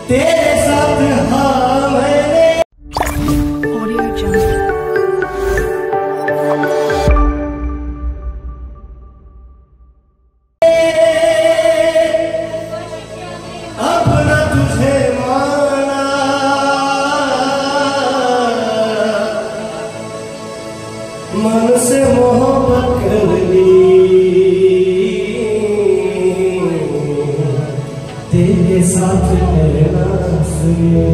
तेरे साथ हाँ मैंने Audio Jungle. अब न तुझे माना, मन से मोहब्बत कर ली, तेरे साथ रहना सुनिए।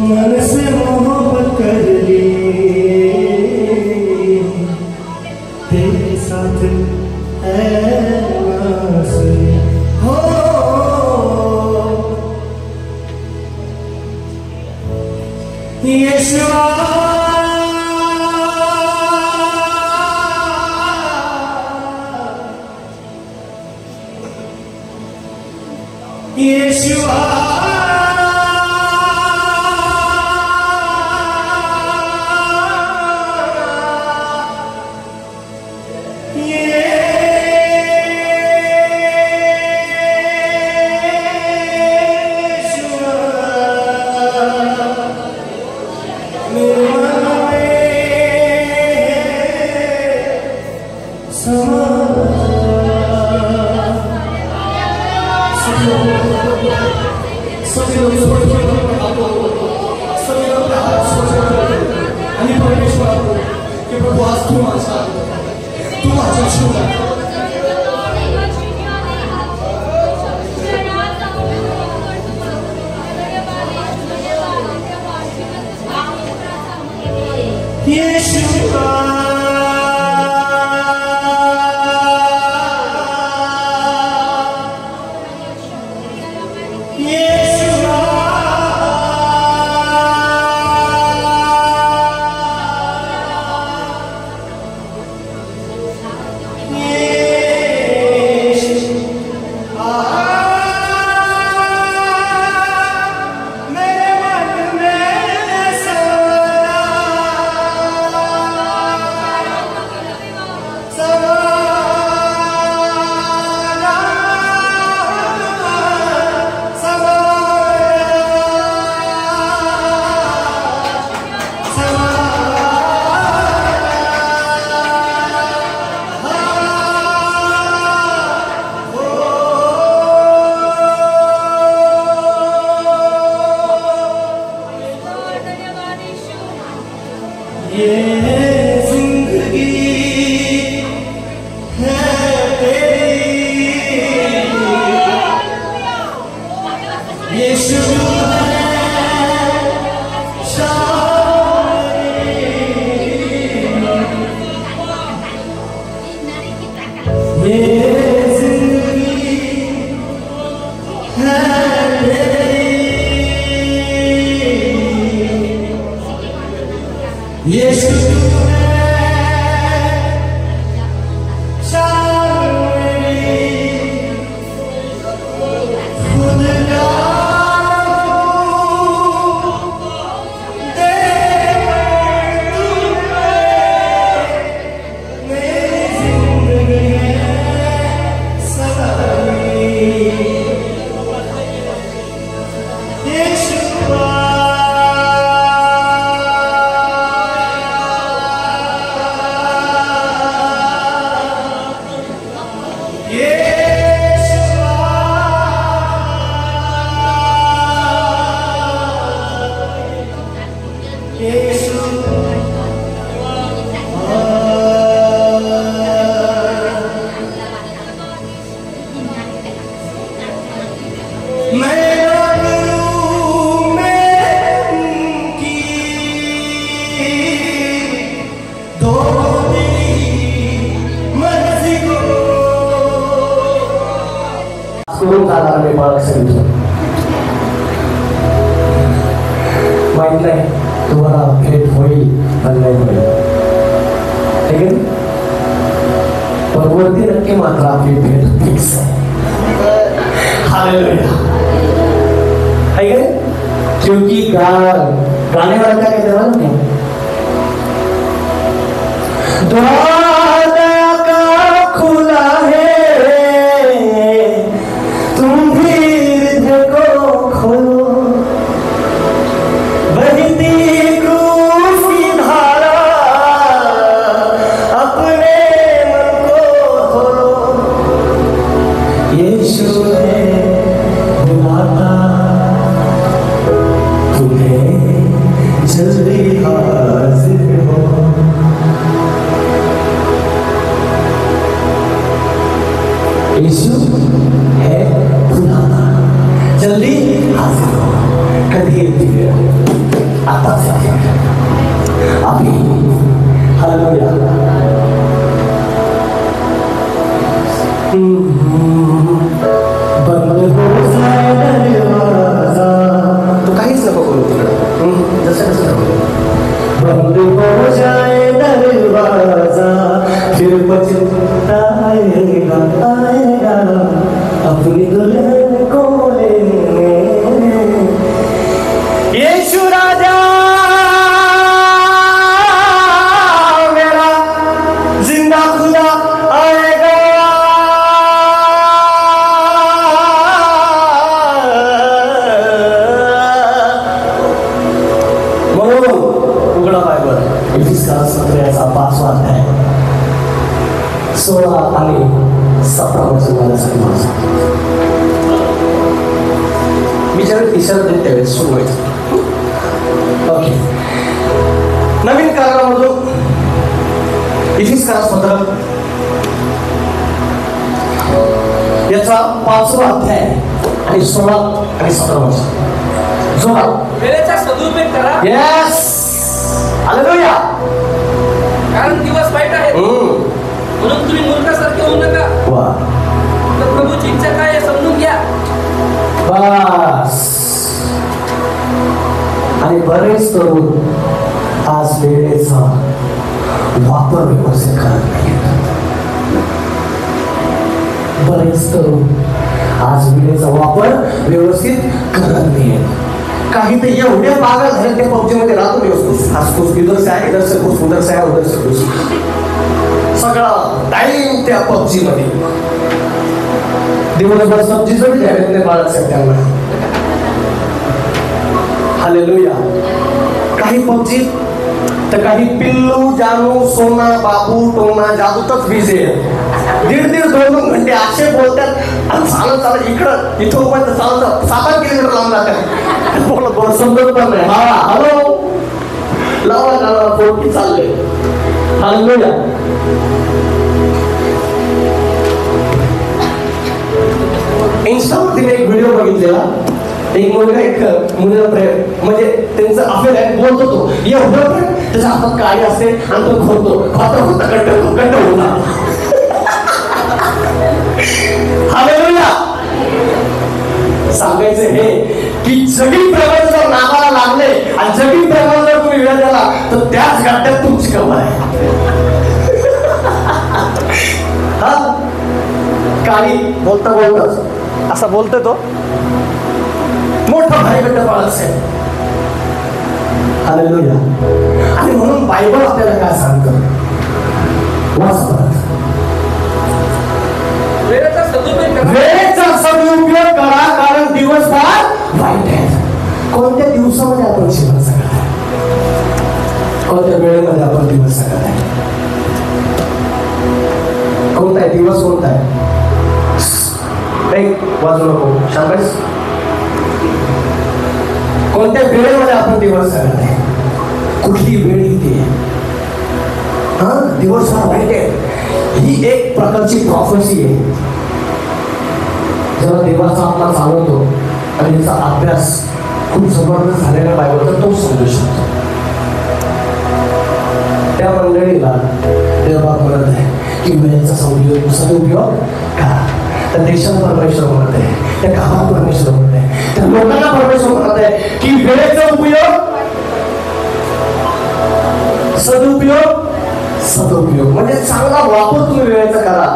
मन से मोहब्बत कर ली, तेरे साथ रहना सुनिए। हो यीशुआ यीशुआ माइंड तुम्हारा भेंट हो लेकिन परवर्ती रख के मात्र आपकी भेंट फिक्स हालेलुया है क्योंकि गाने वाला क्या कहते हैं द्वार का खुला है हालेलुया. बंद हो जाए दरवाजा. तू काहीच नको करू तिकडं. जसं कसं बंद हो जाए दरवाजा फिर पछता आएगा आएगा अपनी दुल्हन को लेने. यीशु राजा मेरा जिंदा खुदा आएगा. उघडा बायबल याचा 5वा अध्याय 16 आणि 17 वचनासाठी माझा. मी ज्यावेळी तिसऱ्या देत त्यावेळेस सुरू व्हायचं. ओके. नवीन करारामधून इफिसकारास पत्र याचा 5वा अध्याय आणि 16 आणि 17 वचन. जोडा. वेळेचा सदुपयोग करा. येस. हालेलुया. कारण दिवस वाईट आहेत म्हणून तुम्ही मूर्खासारखे होऊ नका. वा. तर प्रभूची इच्छा काय आहे समजून घ्या. बस. आणि बरेच तरुण आज वेळेचा वापर व्यवस्थित करत नाही. बरेच तरुण आज वेळेचा वापर व्यवस्थित करत नाही. काही तर एवढे पागल झाले ते पबजी मध्ये राहतो व्यवस्थित. आज कुछ इधर से आहे, इधर से कुछ, उधर से आहे, उधर से कुछ. सगळा टाइम त्या पबजी मध्ये. दिवसभर सब्जी जोडी द्यावे बाळासाहेब त्यांना. हालेलुया. काही पबजी तर काही पिल्लू जानू सोना बाबू टोना जादूतच बिझी आहे. 1.5-2 घंटे असे बोलतात आणि चालत चालत इकडं इथं उभं चालत 7 किलोमीटर लांब जातात. बोलत समजत पण नाही. हा हॅलो लावा लावा पोटी चालले. हालेलुया. इंस्टावरती मी एक व्हिडिओ बघितलेला. एक मुलगा एक मुलीला म्हणजे त्यांचं अफेअर आहे बोलतो तो एवढं पण त्याच्या हातात काळी असते आणि तो खोलतो खाता कंट होता. हालेलुया. सांगायचं हे की जगी प्रमाण जर नावाला लागले आणि जगी प्रमाण जर तुम्ही वेळ द्याला तर त्याच गड्ड्यात तुमची कमाल आहे. हा काळी बोलता बोलता असा बोलतोय तो मोठा भाईगड्ड बाळच आहे. हालेलुया. आणि म्हणून बायबल आपल्याला काय सांगतं वाचा. वेळेचा सदुपयोग करा. वेळेचा सदुपयोग करा कारण दिवस फार वाईट आहे. कोणत्या दिवसामध्ये आपण जीवन जगत आहे, कोणत्या वेळेमध्ये आपण दिवस जगत आहे. कोणता आहे दिवस, कोणता आहे. एक वाजू नको शाबास. कोणत्या वेळेमध्ये आपण दिवस जगत आहे, कुठली वेळ येते. हा दिवस फार वाईट आहे ही एक प्रकारची प्रॉफेसी आहे. जेव्हा देवाचा आपला चालवतो आणि त्याचा अभ्यास खूप जबरदस्त झालेला बायबलचा तो समजू शकतो. त्या मंडळीला देवा म्हणत आहे की वेळेचा सदुपयोग करा. त्या देशात परमेश्वर म्हणत आहे, त्या गावात परमेश्वर म्हणत आहे, त्या लोकांना परमेश्वर म्हणत आहे की वेळेचा उपयोग सदुपयोग म्हणजे चांगला वापर तुम्ही वेळेचा करा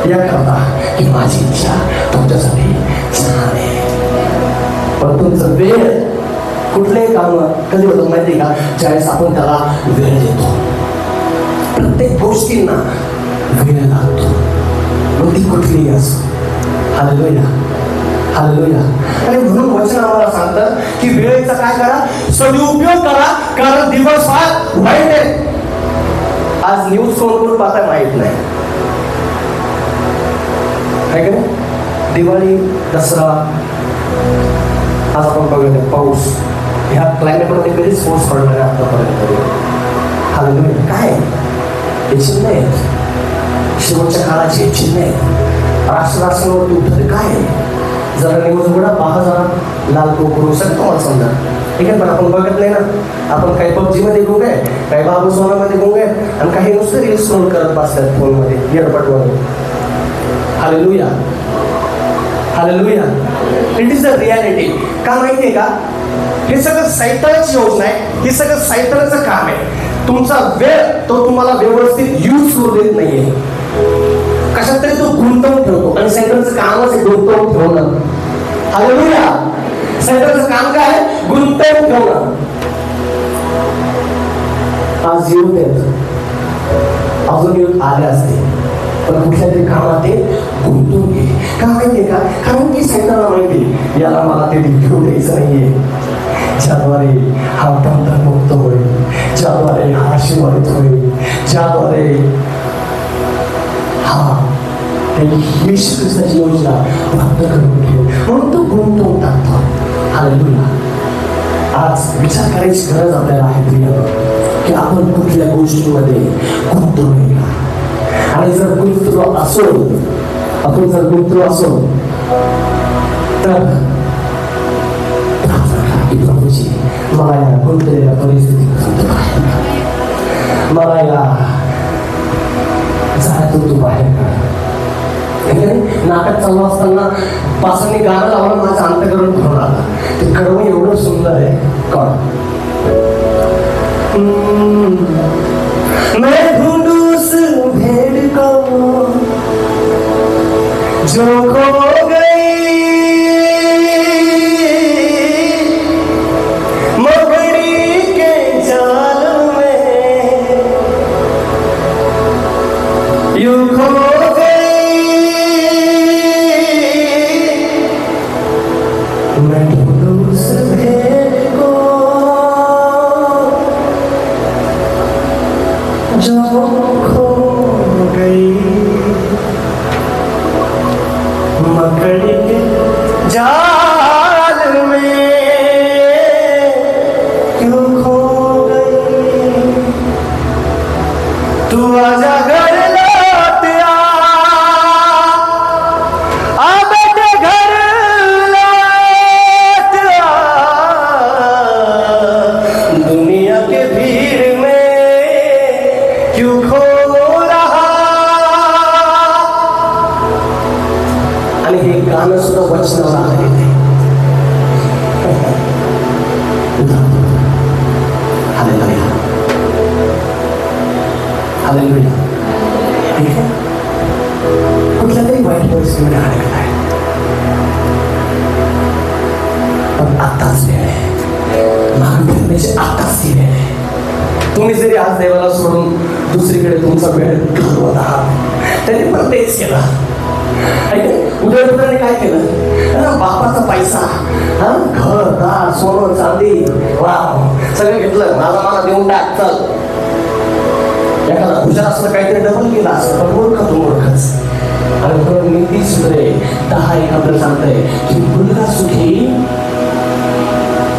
याकरता की माझी इच्छा तुमच्यासाठी छान आहे. पण तुमचं वेळ कुठलेही काम कधी होतं माहिती का, ज्यावेळेस आपण त्याला वेळ देतो. प्रत्येक गोष्टींना वेळ लागतो मग ती कुठलीही असो. हालेलुया. हालेलुया. आणि म्हणून वचन आम्हाला सांगतं की वेळेचा काय करा, सदुपयोग करा कारण दिवस फार वाईट आहे. आज न्यूज फोन करून पाहता माहित नाही काय का. दिवाळी दसरा आज आपण बघूया पाऊस ह्या क्लायमेटमध्ये कधीच पाऊस पडला नाही आतापर्यंत. हालेलुया. काय हे चिन्ह आहेत शेवटच्या काळाचे चिन्ह आहेत. राष्ट्रावरती उठले काय जरा न्यूज उघडा पहा जरा, लाल कोकरू सगळं तुम्हाला समजा. ठीक आहे, पण आपण बघत नाही ना. आपण काही पबजीमध्ये गुंग आहे, काही बाबू सोनामध्ये गुंग आहे, आणि काही नुसतं रील स्क्रोल करत बसतात फोनमध्ये, एअरपटमध्ये. Hallelujah, hallelujah. It is the reality. का माहितीये का? हे सगळं सैतानाची योजना आहे, हे सगळं सैतानाचं काम आहे. तुमचा वेळ तो तुम्हाला व्यवस्थित यूज करू देत नाहीये, कशात तरी तो गुंतवून ठेवतो. आणि सैतानाचं कामच आहे गुंतवून ठेवणं. हालेलुया. सैतानाचं काम काय आहे? गुंतवून ठेवणं. आज येऊन येत, अजून येऊन आले असते, पण कुठल्या तरी कामात ते गुंतून घे. का माहितीये का? कारण की सैतानाला माहिती याला मला ते घेऊन द्यायचं नाहीये, ज्याद्वारे हा बंधन मुक्त होईल, ज्याद्वारे हा आशीर्वादित होईल, ज्याद्वारे हा येशू ख्रिस्ताची योजना प्राप्त करून घेऊ, म्हणून तो गुंतवून टाकतो. हालेलुया. आज विचार करायची गरज आपल्याला आहे प्रिय, की आपण कुठल्या गोष्टीमध्ये गुंतवू का? आणि जर गुंतलो असो, आपण जर गुंतलो असो तर प्रभूजी मला या गुंतलेल्या परिस्थितीतून बाहेर काढ, मला या जाळ्यातून तू बाहेर काढ. नाटक चालू असताना पासांनी गाणं लावलं, माझं अंतःकरण भरून आलं. ते कडवं एवढं सुंदर आहे. कळ मैं ढूंढू उस भेड़ को जो खो गई, मकड़ी के जाल में यूं खो गई. मैं ढूंढू उस भेड़ को जो खो गई, मकड़ी के जाल में क्यों खो गई. तू आजा घर लौट आ बेटे घर लौट आ, दुनिया के भीड़ में क्यों खो रहा. आणि हे गाणं सुद्धा वचनावर आलेलं आहे. Hallelujah, hallelujah. ठीक आहे, कुठल्या तरी वाईट परिस्थितीमध्ये अडकला आहे, पण आताच वेळ आहे, मागे फिरण्याची आताच ती वेळ आहे. तुम्ही जरी आज देवाला सोडून दुसरीकडे तुमचा वेळ घालवत आहात, त्यांनी पण तेच केलं. उदयपुराने काय केलं? बापाचा पैसा, घर दार सोनं चांदी वाव सगळं घेतलं, मला देऊन टाक चल. एखादा हुशार असलं काहीतरी डबल केला असं, पण मूर्ख तो मूर्खच. आणि नीती सुधरे 10:1 आपल्याला सांगतंय की मुलगा सुखी,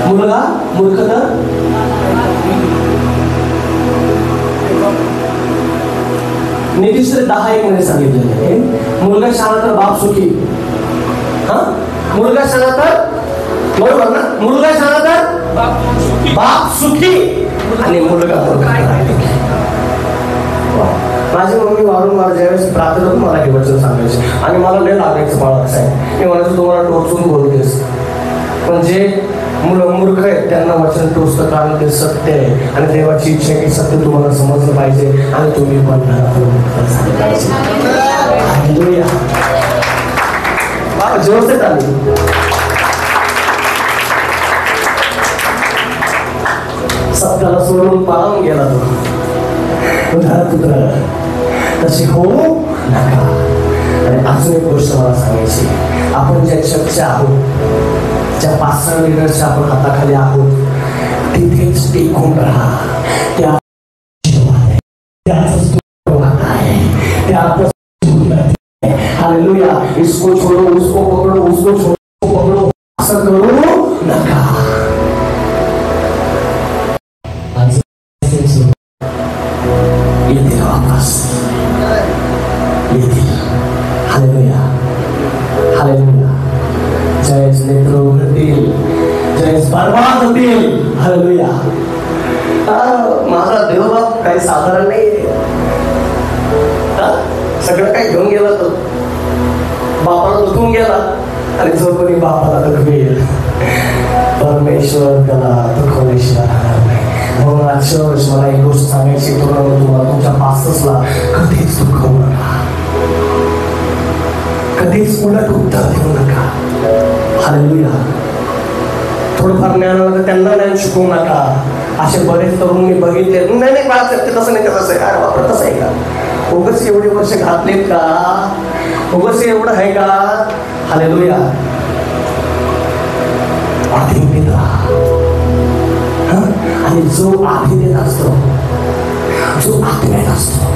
मुलगा मूर्ख तर नीतीश्वर 10:1 मध्ये सांगितलेलं आहे, मुलगा शाळा तर बाप सुखी. हा, मुलगा शाळा तर बरोबर ना, मुलगा शाळा तर बाप सुखी आणि मुलगा माझी मम्मी वारंवार ज्यावेळेस प्रार्थना मला हे वचन सांगायचे आणि मला लय लागायचं बाळा साहेब. मी म्हणायचं तुम्हाला टोचून बोलतेस, पण जे मुलं मूर्ख आहेत त्यांना वचन टोचतं, कारण ते सत्य आहे आणि देवाची इच्छा आहे की सत्य तुम्हाला समजलं पाहिजे आणि तुम्ही पण बाबा व्यवस्थित आली. सत्याला सोडून पाळून गेला तो पुत्र, तशी होऊ नका. आणि अजून एक गोष्ट मला सांगायची, आपण ज्या चर्चा आहोत, ज्या 5 लिडरच्या आपण हाताखाली आहोत, तिथेच टिकून राहा. हालेलुया. इसको छोड़ो, उसको पकड़ो, उसको छोड़ो, पकड़ो, असं करू नका. येतील वापस, येतील. Hallelujah, hallelujah. ज्यावेळेस नेत्र उघडतील, ज्यावेळेस बर्बाद होतील. हालेलुया. माझा देवबाप काही साधारण नाही. सगळं काही घेऊन गेला तो, बापाला दुखून गेला, आणि जो कोणी बापाला दुखवेल परमेश्वर त्याला दुखवल्याशिवाय राहणार नाही. म्हणून अक्षरश मला एक गोष्ट सांगायची, तुम्हाला तुमच्या पास्टर्सला कधीच दुखवू नका, कधीच उलट उत्तर देऊ नका. हालेलुया. थोडंफार ज्ञान आलं तर त्यांना ज्ञान शिकवू नका. असे बरेच तरुण मी बघितले, नाही बाळा ते तसं नाही, तसं आहे. अरे बापरे, तसं आहे का? उगाच एवढे वर्ष घातलेत का? उगाच एवढं आहे का? हालेलुया. आधीन राहा. आणि जो आधीन असतो, जो आत्म्यात असतो,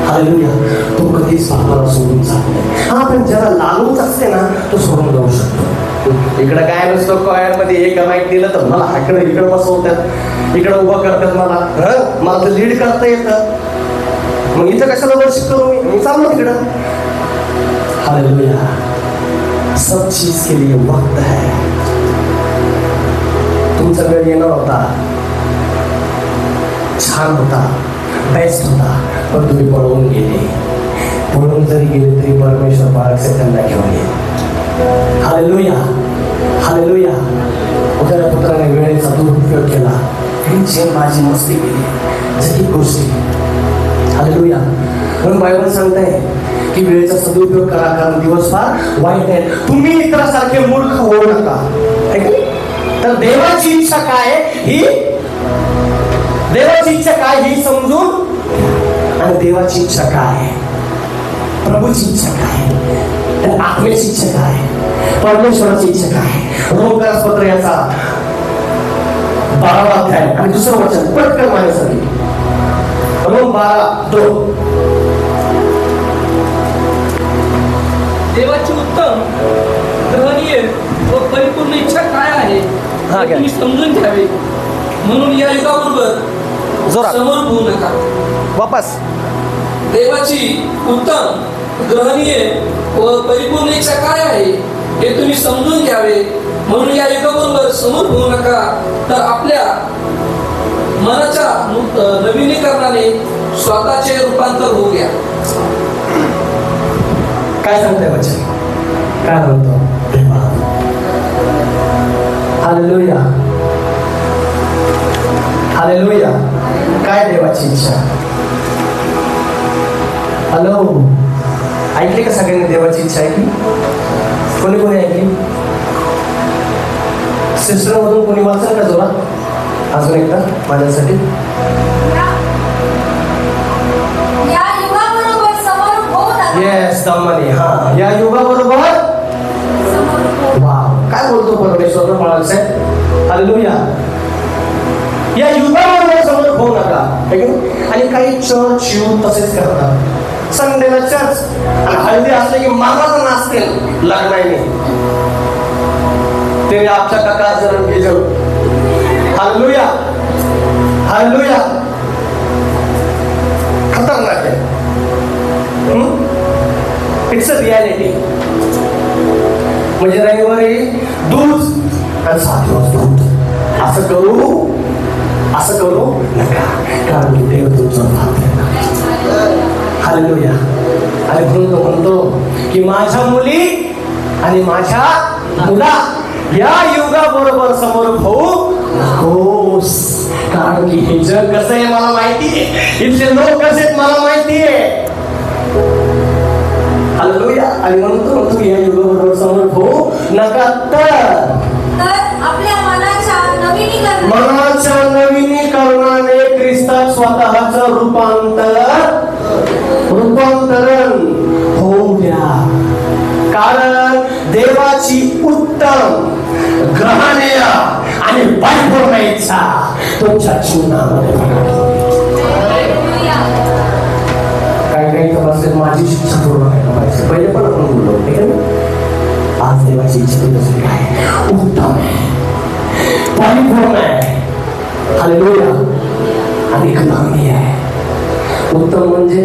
हालेलुया, तो कधीच बापाला सोडून जात नाही. हा, पण ज्याला लालूच असते ना, तो सोडून जाऊ शकतो. इकडं काय नसतं, कॉयरमध्ये एक माईक दिलं तर मला इकडे बसवतात, इकडे उभं करतात, मला तर लीड करता येतं. मग इथं कशाला वर्षिप करू मी चाललो तिकडं. हालेलुया. सब चीज के लिए वक्त है. तुमचा वेळ येणार होता, छान होता, बेस्ट होता, पण तुम्ही पळवून गेले. पळून जरी गेले तरी परमेश्वर बाळगसे त्यांना घेऊन येईल. हालेलुया. हालेलुया. उद्या पुत्राने वेळेचा दुरुपयोग केला, माझी मस्ती केली, जगी गोष्टी. हालेलुया. म्हणून बायबल सांगताय की वेळेचा सदुपयोग करा, कारण दिवस फार वाईट आहे. तुम्ही इतरांसारखे मूर्ख होऊ नका. तर देवाची इच्छा काय ही, देवाची इच्छा काय ही समजून, आणि देवाची इच्छा काय, प्रभूची इच्छा काय, तर आत्म्याची इच्छा काय, परमेश्वराची इच्छा काय. रोमकारास पत्र याचा 12वा अध्याय आणि दुसरं वचन पटकन माझ्यासाठी. रोम 12:2. देवाची उत्तम, ग्रहणीय व परिपूर्ण इच्छा काय आहे हे तुम्ही समजून घ्यावे, म्हणून या युगाबरोबर समोर होऊ नका. वापस. देवाची उत्तम, ग्रहणीय व परिपूर्ण इच्छा काय आहे हे तुम्ही समजून घ्यावे, म्हणून या युगाबरोबर समोर होऊ नका, तर आपल्या मनाच्या नवीनीकरणाने स्वतःचे रूपांतर होऊ द्या. काय सांगताय वचन? काय म्हणतो? हालेलुया. हालेलुया. काय देवाची इच्छा? हॅलो, ऐकली का सगळ्यांनी देवाची इच्छा ऐकली? कोणी कोणी ऐकली? सिस्टर मधून कोणी वाचन का जोरात अजून एकदा माझ्यासाठी? येस दमाने. हा, या युगाबरोबर. वाव, काय बोलतो परमेश्वर बाळा साहेब? हालेलुया. या युगाबरोबर समोर होऊ नका. आणि काही चर्च युथ तसेच करतात. संडेला चर्च आणि हळदी असले की मामाला नाचते लग्नाने. ते आपच्या काका जर गेलो. हालेलुया. हालेलुया. खतरनाक आहे. It's a reality. म्हणजे रविवारी दूध आणि 7 दिवस दूध. असं करू नका, कारण की देव तुमचं हालेलुया. आणि म्हणून तो म्हणतो की माझ्या मुली आणि माझ्या मुला या युगाबरोबर समोर होऊ नकोस, कारण की हे जग कसं आहे मला माहिती आहे, इथले लोक कसे आहेत मला माहिती आहे. हालेलुया. आणि म्हणून तो म्हणतो या युगाबरोबर समोर होऊ नका, तर आपल्या मनाच्या नवीनीकरणाने ख्रिस्तात स्वतःचं रूपांतरण होऊ द्या, कारण देवाची उत्तम, ग्रहणीय आणि परिपूर्ण इच्छा तुमच्या जीवनामध्ये काही तपासले. माझी शिक्षा पूर्ण व्हायला पाहिजे. पहिले पण आपण बोललो, ठीक आहे ना? आज देवाची इच्छा तुझी काय उत्तम आहे, परिपूर्ण आहे, हालेलुया, आणि ग्रहणीय आहे. उत्तम म्हणजे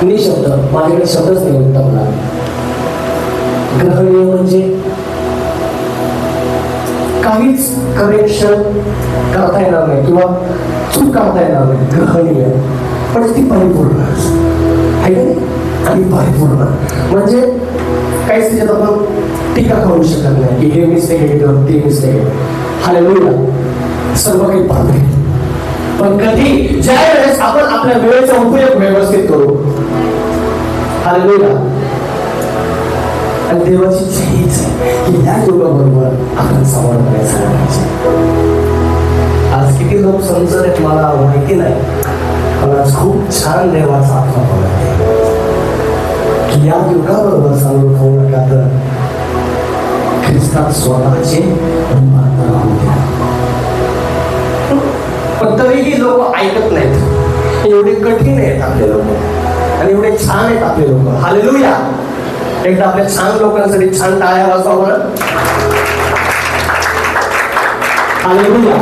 निशब्द, माझ्याकडे शब्दच नाही उत्तमला. ग्रहणीय म्हणजे काहीच करेक्शन करता येणार नाही किंवा चूक करता येणार नाही. ग्रहणीय पण ती परिपूर्ण आहे का नाही? आणि परिपूर्ण म्हणजे काहीच त्याच्यात आपण टीका करू शकत नाही की हे मिस्टेक आहे किंवा ते मिस्टेक आहे. हालेलुया, सर्व काही परफेक्ट. पण कधी ज्या वेळेस आपण आपल्या वेळेचा उपयोग व्यवस्थित करू, हालेलुया, आणि देवाची इच्छा हीच आहे की या युगाबरोबर आपण समन्वय झाला पाहिजे. आज किती लोक समजत आहेत मला माहिती नाही, पण आज खूप छान देवाचा आत्मा बोलत आहे की या युगाबरोबर समोर खाऊ नका, तर ख्रिस्तात स्वतःचे रूपांतर होऊ द्या. पण तरीही लोक ऐकत नाहीत. एवढे कठीण आहेत आपले लोक आणि एवढे छान आहेत आपले लोक. हालेलुया, एकदा आपल्या छान लोकांसाठी छान टाळ्या वाजवा बरं. हालेलुया.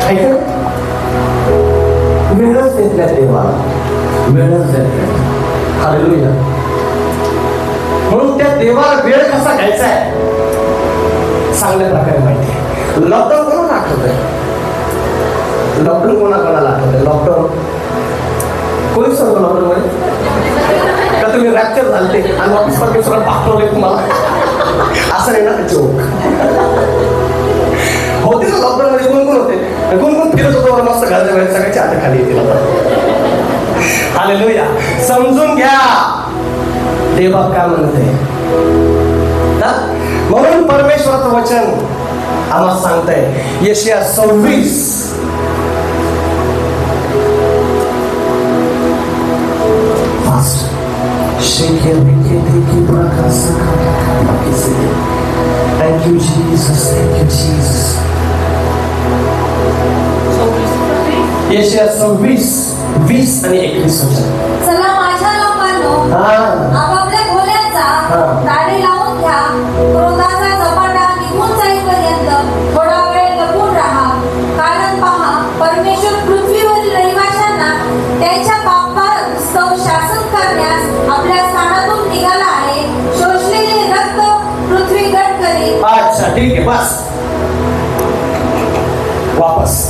ऐकत वेळच देत नाही देवाला, वेळच देत नाही. हालेलुया. म्हणून त्या देवाला वेळ कसा घ्यायचा आहे चांगल्या प्रकारे माहिती आहे. लॉकडाऊन कोणाला आठवत आहे? लॉकडाऊन कोणाला आठवत आहे? लॉकडाऊन कोणी सांगतो लॉकडाऊन मध्ये का तुम्ही रॅप्चर झालते आणि ऑफिस परमेश्वर पाठवले तुम्हाला? असं नाही ना जोक. होते ना लॉकडाऊन मध्ये कोण कोण होते? कोण कोण फिरत होतो मस्त घराच्या बाहेर सगळ्याची हात खाली येतील आता. हालेलुया. समजून घ्या देवा काय म्हणत आहे. म्हणून परमेश्वराचं वचन आम्हाला सांगतंय यशाया 26 Thank you, Jesus. Thank you, Jesus. यशाया 26, 20 आणि 21 वचन. चला माझ्या लोकांनो, आपापल्या खोल्यांचा दाढी लावून घ्या. क्रोधाचा झपाटा निघून जाईपर्यंत थोडा वेळ लपून राहा. कारण पहा, परमेश्वर पृथ्वीवरील रहिवाशांना त्यांच्या पापास्तव शासन करण्यास आपल्या स्थानातून निघाला आहे. शोषलेले रक्त पृथ्वी गट करील. अच्छा, ठीक आहे, बस वापस.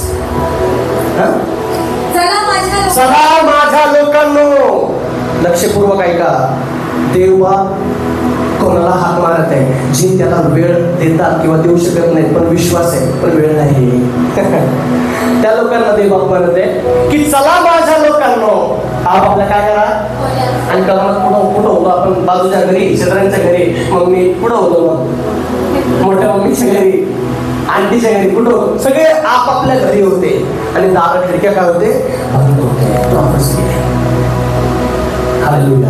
चला माझ्या लोकांनो, लक्षपूर्वक ऐका. देवा कोणाला हाक मारत आहे जी त्याला वेळ देतात किंवा देऊ शकत नाही, पण विश्वास आहे पण वेळ नाही. त्या लोकांना देवा म्हणत आहे की चला माझ्या लोकांनो, आपल्या काय करा. आणि कलामात कुठं होतो आपण? बाजूच्या घरी, शेजाऱ्यांच्या घरी. मग मी कुठं होतो? मग मोठ्या मम्मीच्या घरी, आंटीच्या घरी, कुठं होतो? सगळे आपापल्या घरी होते आणि दार खिडक्या काय होते? बंद होते. हालेलुया.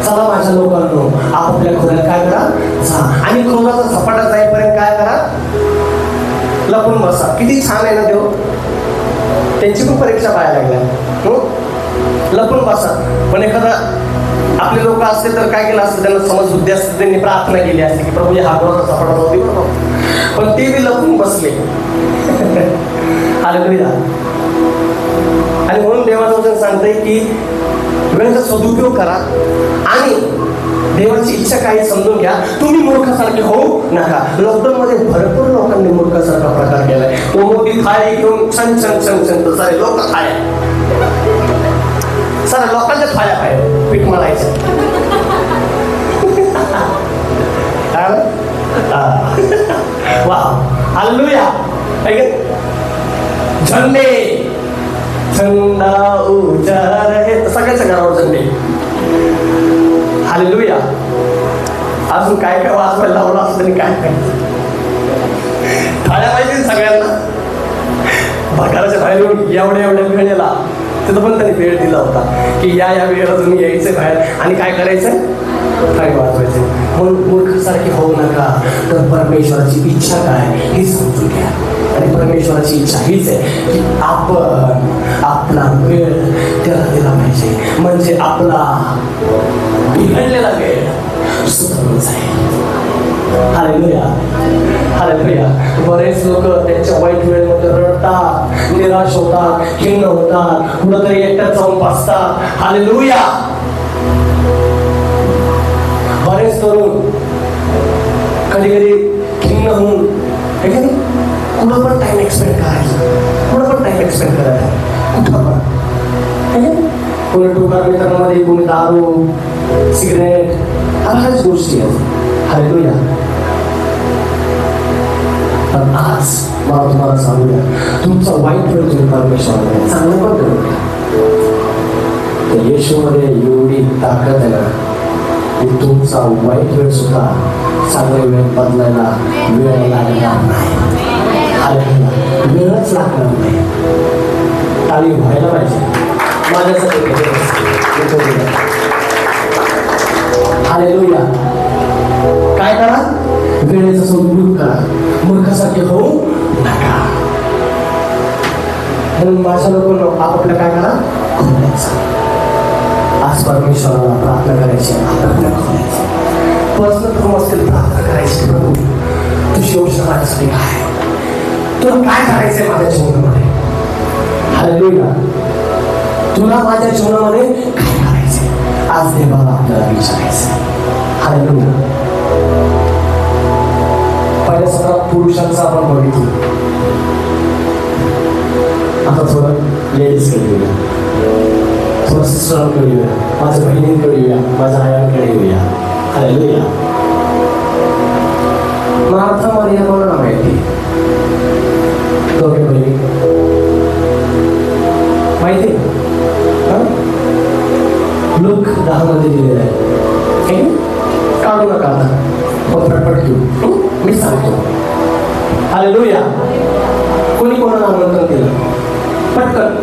चला माझ्या लोकांनो, आपापल्या खोऱ्यात काय करा जा. आणि क्रोधाचा झपाटा जाईपर्यंत काय करा? लपून बसा. किती छान आहे ना देव. त्यांची पण परीक्षा पाहायला लागल्या. लपून बसा. पण एखादा आपले लोक असते तर काय केलं असतं? त्यांना समज बुद्धी असते, त्यांनी प्रार्थना केली असते की प्रभू हा क्रोधाचा झपाटा जाऊ दे बरोबर. पण ते बी लपून बसले. हालेलुया. आणि म्हणून देवाचं वचन सांगतंय की वेळेचा सदुपयोग करा आणि देवाची इच्छा काही समजून घ्या. तुम्ही मूर्खासारखे होऊ नका. लॉकडाऊन मध्ये भरपूर लोकांनी मूर्खासारखा प्रकार केलाय. तो मोठी थाळी घेऊन छन छन छन छन सारे लोक थाळ्या, सारे लोकांच्या थाळ्या पाहिजे पीठ मळायचं. वा, हालेलुया. झंडे झंडा उचार हे सगळ्याच्या घरावर झंडे. हालेलुया. अजून काय काय वाजवायला लावलं असं तरी काय काय थाळ्या पाहिजे सगळ्यांना. घराच्या बाहेर येऊन एवढ्या वेळेला तिथं पण त्यांनी वेळ दिला होता की या वेळेला तुम्ही यायचं बाहेर आणि काय करायचं? थाळी वाजवायचे. म्हणून मूर्खासारखे होऊ नका. तर परमेश्वराची इच्छा काय हे समजून घ्या. आणि परमेश्वराची इच्छा हीच आहे की आपण आपला वेळ त्याला दिला पाहिजे. म्हणजे आपला बिघडलेला वेळ सुधारून जाईल. हालेलुया. हालेलुया. बरेच लोक त्यांच्या वाईट वेळेमध्ये रडतात, निराश होतात, खिन्न होतात, कुठंतरी एकट्यात जाऊन बसतात. हालेलुया. बरेच तरुण कधी कधी खिन्न होऊन कुठं पण टाइम एक्सपेंड करायचा, कुठं पण टाइम एक्सपेंड करायचा, कुठं पण कोणी टोकार मित्रांमध्ये, कोणी दारू, सिगरेट, अशाच गोष्टी आहेत. हालेलुया. पण आज मला तुम्हाला सांगूया, तुमचा वाईट वेळ तुम्ही परमेश्वराला चांगलं पण करू द्या. तर येशूमध्ये एवढी ताकद आहे ना की तुमचा वाईट वेळ सुद्धा चांगला वेळ बदलायला वेळ लागणार नाही. वेळच लागणार नाही. टाळी व्हायला पाहिजे माझ्यासाठी. हालेलुया. काय करा? वेळेचा सदुपयोग करा, मूर्खासाठी होऊ नका. म्हणून माझ्या लोकांना आपापल्या काय करा? खोलायचं. आज परमेश्वराला प्रार्थना करायची, आपल्याला खोलायचं. पर्सनल रूम असतील प्रार्थना करायची. प्रभू तुझी योजना माझ्यासाठी काय? तुला काय करायचंय माझ्या जीवनामध्ये? हालेलुया. तुला माझ्या जीवनामध्ये काय करायचंय? आज देवाला आपल्याला विचारायचं. हालेलुया. पहिल्या सगळ्या पुरुषांचा आपण बघितलं. आता थोडं लेडीज कडे येऊया, थोडं सिस्टरांकडे येऊया, माझ्या बहिणींकडे येऊया, माझ्या आयांकडे येऊया. हालेलुया. मार्था मरिया कोणाला माहिती? दोघे बहिणी माहिती? लूक 10 मध्ये दिलेलं आहे. काढू नका आता, पण पटपट घेऊ. मी सांगतो. हालेलुया. कोणी कोणाला आमंत्रण दिलं? पटकन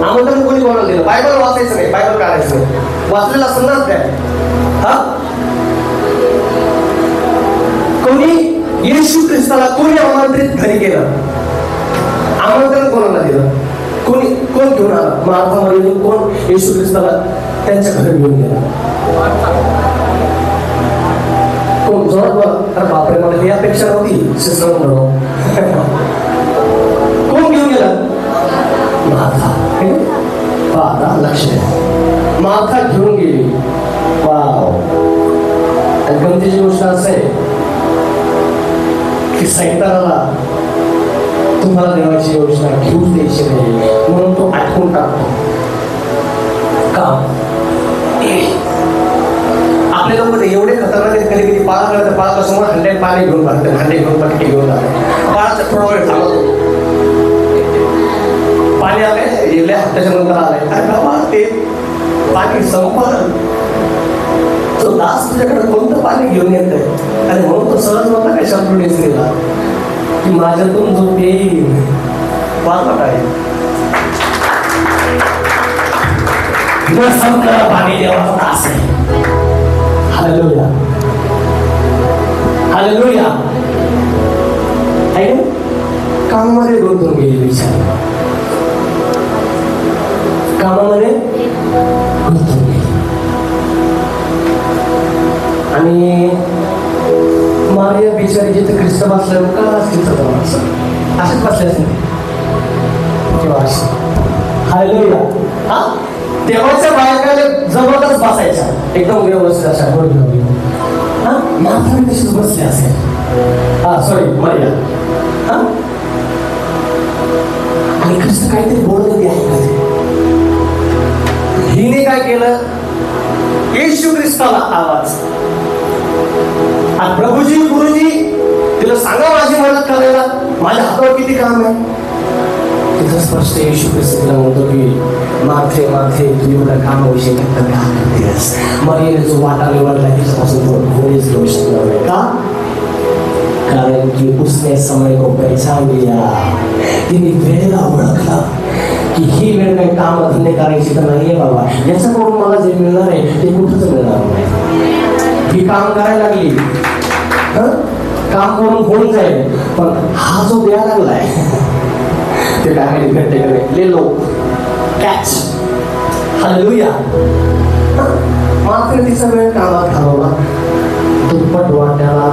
आमंत्रण कोणी कोणाला दिलं? बायबल वाचायचं नाही, बायबल काढायचं नाही. वाचलेला संदर्भ द्या. हा, कोणी येशू ख्रिस्ताला कोणी आमंत्रित घरी केलं? आमंत्रण कोणाला दिलं? कोणी कोण घेऊन आला? मार्था मरिया कोण येशू ख्रिस्ताला त्यांच्या घरी घेऊन गेला? कोण? जोरात बोला. अरे बापरे, मला ही अपेक्षा नव्हती. सिस्टर म्हणून कोण घेऊन गेला? मार्था. आता लक्ष द्या, मार्था घेऊन गेली. वाव. गमतीची गोष्ट असं आहे की सैतानाला तुम्हाला देवाची योजना घेऊन द्यायची नाही, म्हणून तो आटकून टाकतो. का? आपले लोक एवढे खतरनाक आहेत. कधी कधी पाळा करतात, पाळासमोर हंड्यात पाणी घेऊन टाकतात, हंडे घेऊन पट्टी घेऊन टाकतात. पाळाचा थोडा वेळ थांबतो. पाणी आलंय, गेल्या त्याच्यानंतर आलंय. अरे बाबा, ते पाणी संपलं. तो दास तुझ्याकडे कोणतं पाणी घेऊन येतंय? आणि म्हणून तो सहज नव्हता काय शब्द दिला की माझ्यातून जो पेईल पाणवट आहे. पाणी देवाचा दास आहे. हालेलुया. हालेलुया. आहे कामामध्ये गुंतून गेली विचार, कामामध्ये गुंतून गेली. आणि मारिया बिचारी जिथे ख्रिस्त बसल्या का तिथं असेच बसले असेल किंवा असे. हालेलुया. हा, तेव्हाच्या बायकाला जबरदस्त बसायच्या, एकदम व्यवस्थित अशा गोड घेऊन. हा, मात्र तशीच बसले असेल. हा, सॉरी, मारिया. हा, आणि ख्रिस्त काहीतरी बोलत होती आहे. हिने काय केलं? येशू ख्रिस्ताला आवाज, प्रभूजी, गुरुजी, तिला सांगा माझी मदत करायला, माझ्या हातावर किती काम आहे. तिथं स्पष्ट येशू ख्रिस्त तिला म्हणतो की माथे माथे तू एवढ्या कामाविषयी का करतेस? मग जो वाटा निवडला तिच्यापासून तो कोणीच घेऊ शकणार नाही. का? कारण की उसने समय को पहचान लिया. तिने वेळेला ओळखला की ही वेळ काही काम धंदे करायची तर नाहीये बाबा. याच्याकडून मला जे मिळणार आहे ते कुठंच मिळणार नाही. ही काम करायला लागली, काम करून होऊन जाईल. पण हा जो द्यायला लागलाय ते काय घट्टे करे ले लो कॅच. हालेलुया. मात्र तिचा वेळ कामात घालवला, दुप्पट वाट्याला